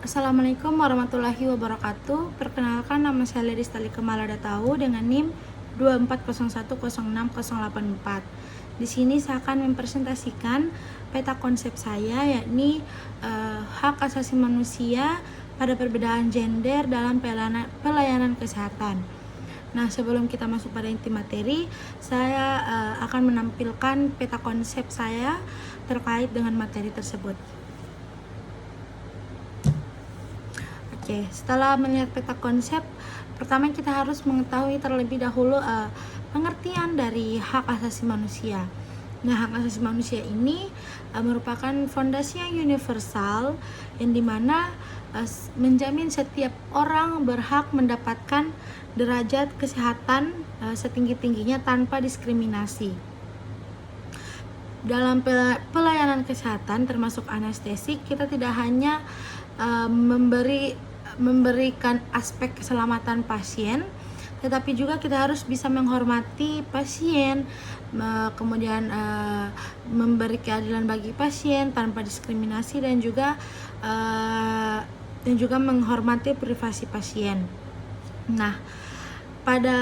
Assalamualaikum warahmatullahi wabarakatuh. Perkenalkan, nama saya Lady Stalika Maladatau dengan NIM 2401060084. Di sini saya akan mempresentasikan peta konsep saya, yakni hak asasi manusia pada perbedaan gender dalam pelayanan kesehatan. Nah, sebelum kita masuk pada inti materi, saya akan menampilkan peta konsep saya terkait dengan materi tersebut. Oke, setelah melihat peta konsep, pertama kita harus mengetahui terlebih dahulu pengertian dari hak asasi manusia. Nah, hak asasi manusia ini merupakan fondasi yang universal yang dimana menjamin setiap orang berhak mendapatkan derajat kesehatan setinggi-tingginya tanpa diskriminasi. Dalam pelayanan kesehatan termasuk anestesi, kita tidak hanya memberikan aspek keselamatan pasien, tetapi juga kita harus bisa menghormati pasien, kemudian memberi keadilan bagi pasien tanpa diskriminasi dan juga menghormati privasi pasien. Nah, pada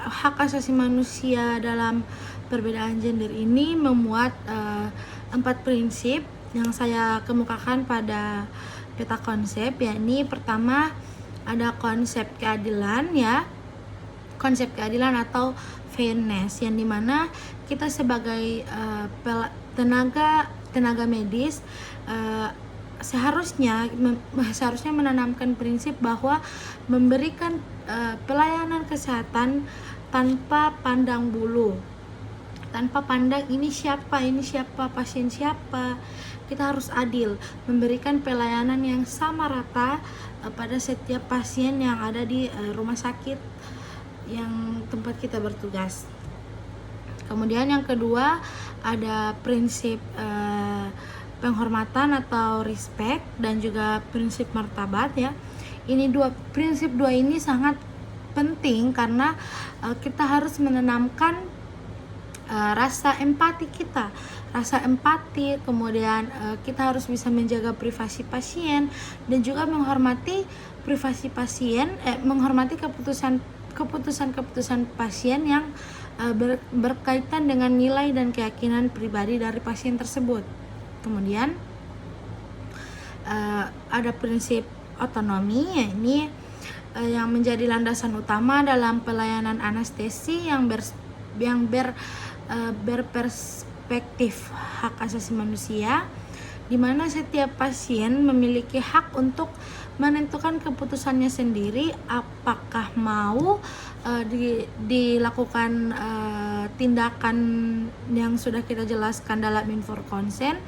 hak asasi manusia dalam perbedaan gender ini memuat 4 prinsip yang saya kemukakan pada peta konsep, yakni pertama ada konsep keadilan, konsep keadilan atau fairness, yang dimana kita sebagai tenaga medis seharusnya menanamkan prinsip bahwa memberikan pelayanan kesehatan tanpa pandang bulu, tanpa pandang ini siapa, pasien siapa. Kita harus adil, memberikan pelayanan yang sama rata pada setiap pasien yang ada di rumah sakit yang tempat kita bertugas. Kemudian yang kedua ada prinsip penghormatan atau respect dan juga prinsip martabat, ya. Ini prinsip dua ini sangat penting karena kita harus menanamkan rasa empati kita, kemudian kita harus bisa menjaga privasi pasien dan juga menghormati privasi pasien, menghormati keputusan pasien yang berkaitan dengan nilai dan keyakinan pribadi dari pasien tersebut. Kemudian ada prinsip otonomi, yakni yang menjadi landasan utama dalam pelayanan anestesi yang berperspektif hak asasi manusia, di mana setiap pasien memiliki hak untuk menentukan keputusannya sendiri apakah mau dilakukan tindakan yang sudah kita jelaskan dalam informed consent,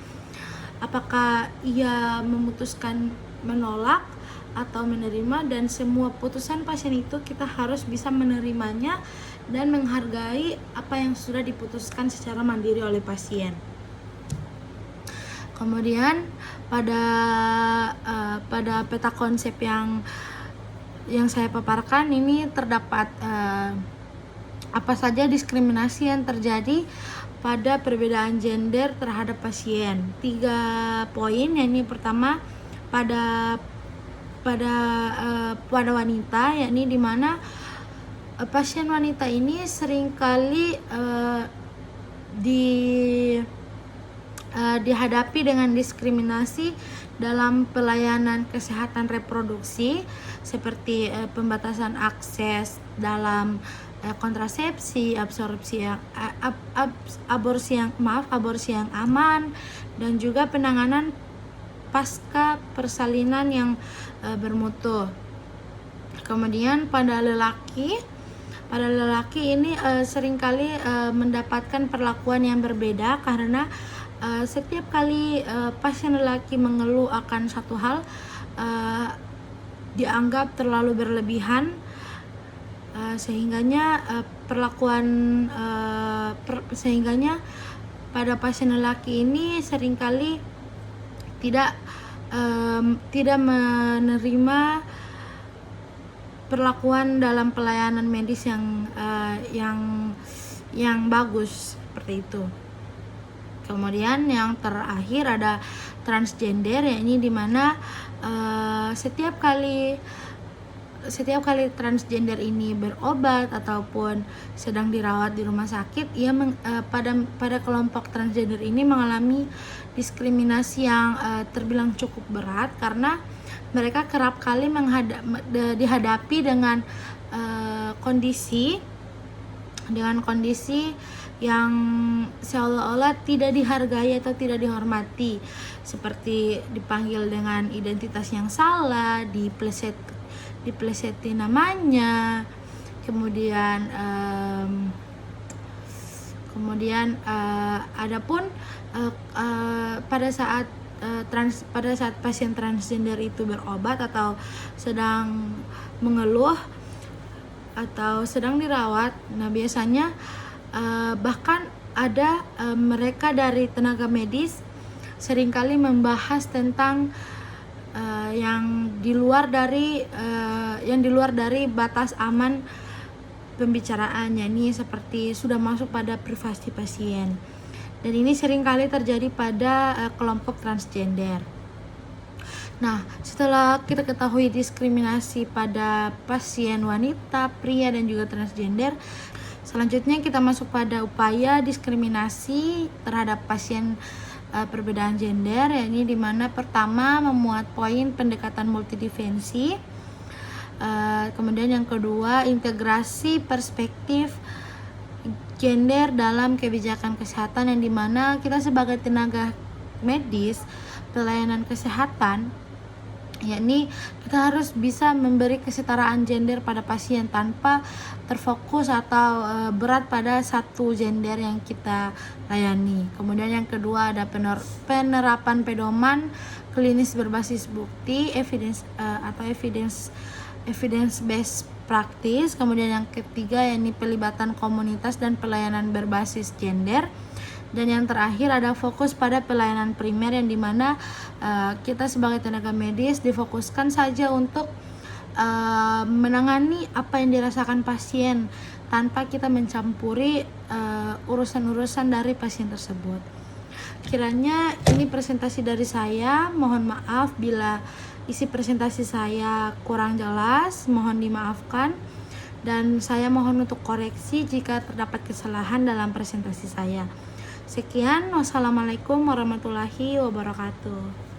apakah ia memutuskan menolak atau menerima, dan semua putusan pasien itu kita harus bisa menerimanya dan menghargai apa yang sudah diputuskan secara mandiri oleh pasien. Kemudian pada peta konsep yang saya paparkan ini terdapat apa saja diskriminasi yang terjadi pada perbedaan gender terhadap pasien. 3 poin, yakni pertama pada wanita, yakni di mana pasien wanita ini seringkali dihadapi dengan diskriminasi dalam pelayanan kesehatan reproduksi seperti pembatasan akses dalam kontrasepsi, aborsi yang aman, dan juga penanganan pasca persalinan yang bermutu. Kemudian pada lelaki ini seringkali mendapatkan perlakuan yang berbeda karena setiap kali pasien lelaki mengeluh akan satu hal dianggap terlalu berlebihan, sehingganya pada pasien lelaki ini seringkali tidak menerima perlakuan dalam pelayanan medis yang bagus seperti itu. Kemudian yang terakhir ada transgender, yakni di mana setiap kali transgender ini berobat ataupun sedang dirawat di rumah sakit, pada kelompok transgender ini mengalami diskriminasi yang terbilang cukup berat, karena mereka kerap kali dihadapi dengan kondisi yang seolah-olah tidak dihargai atau tidak dihormati, seperti dipanggil dengan identitas yang salah, dipleseti namanya, kemudian adapun pada saat pasien transgender itu berobat atau sedang mengeluh atau sedang dirawat, nah biasanya bahkan ada mereka dari tenaga medis seringkali membahas tentang yang di luar dari batas aman pembicaraannya, ini seperti sudah masuk pada privasi pasien, dan ini seringkali terjadi pada kelompok transgender. Nah, setelah kita ketahui diskriminasi pada pasien wanita, pria, dan juga transgender, selanjutnya kita masuk pada upaya diskriminasi terhadap pasien perbedaan gender, yakni dimana pertama memuat poin pendekatan multidimensi, kemudian yang kedua integrasi perspektif gender dalam kebijakan kesehatan, yang dimana kita sebagai tenaga medis pelayanan kesehatan, yakni kita harus bisa memberi kesetaraan gender pada pasien tanpa terfokus atau berat pada satu gender yang kita layani. Kemudian yang kedua ada penerapan pedoman klinis berbasis bukti, evidence based practice. Kemudian yang ketiga yakni pelibatan komunitas dan pelayanan berbasis gender. Dan yang terakhir ada fokus pada pelayanan primer, yang dimana kita sebagai tenaga medis difokuskan saja untuk menangani apa yang dirasakan pasien tanpa kita mencampuri urusan-urusan dari pasien tersebut. Kiranya ini presentasi dari saya, mohon maaf bila isi presentasi saya kurang jelas, mohon dimaafkan, dan saya mohon untuk koreksi jika terdapat kesalahan dalam presentasi saya. Sekian, wassalamualaikum warahmatullahi wabarakatuh.